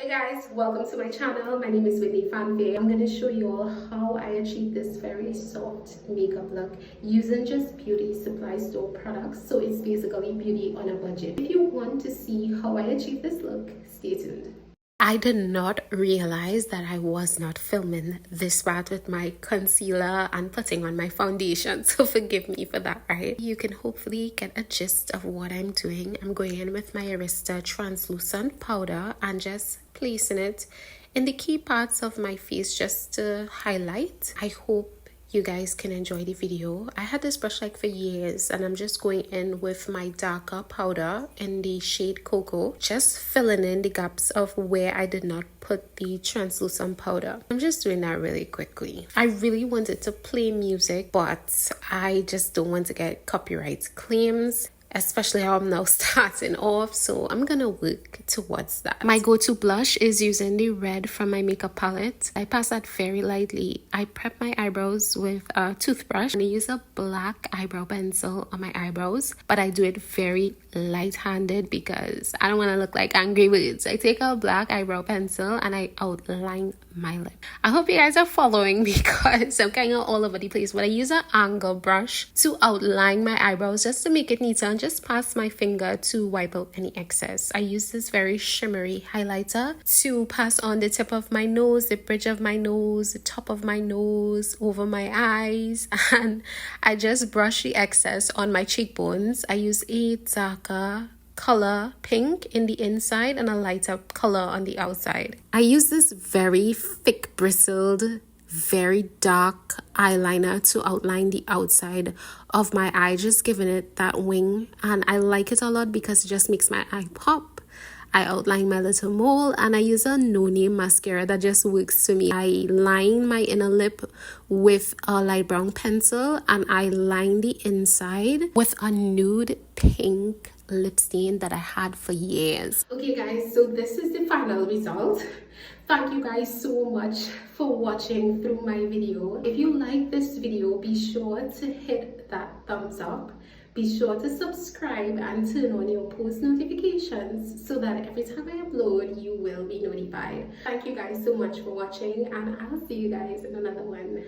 Hey guys, welcome to my channel. My name is Whitney Fanfare. I'm going to show you all how I achieved this very soft makeup look using just beauty supply store products. So it's basically beauty on a budget. If you want to see how I achieved this look, stay tuned. I did not realize that I was not filming this part with my concealer and putting on my foundation, so forgive me for that, right? You can hopefully get a gist of what I'm doing. I'm going in with my Arista translucent powder and just placing it in the key parts of my face just to highlight. I hope you guys can enjoy the video. I had this brush like for years and I'm just going in with my darker powder in the shade Cocoa, just filling in the gaps of where I did not put the translucent powder. I'm just doing that really quickly. I really wanted to play music, but I just don't want to get copyright claims, especially how I'm now starting off, so I'm gonna work towards that. My go-to blush is using the red from my makeup palette. I pass that very lightly. I prep my eyebrows with a toothbrush and I use a black eyebrow pencil on my eyebrows, but I do it very light-handed because I don't want to look like Angry Birds. I take a black eyebrow pencil and I outline my lip. I hope you guys are following because I'm kind of all over the place, but I use an angle brush to outline my eyebrows just to make it neater and just pass my finger to wipe out any excess. I use this very shimmery highlighter to pass on the tip of my nose, the bridge of my nose, the top of my nose, over my eyes, and I just brush the excess on my cheekbones. I use a darker color pink in the inside and a lighter color on the outside. I use this very thick bristled, very dark eyeliner to outline the outside of my eye, just giving it that wing, and I like it a lot because it just makes my eye pop. I outline my little mole and I use a no-name mascara that just works for me. I line my inner lip with a light brown pencil and I line the inside with a nude pink lip stain that I had for years. Okay guys, so this is the final result. Thank you guys so much for watching through my video. If you like this video, be sure to hit that thumbs up. Be sure to subscribe and turn on your post notifications so that every time I upload, you will be notified. Thank you guys so much for watching and I'll see you guys in another one.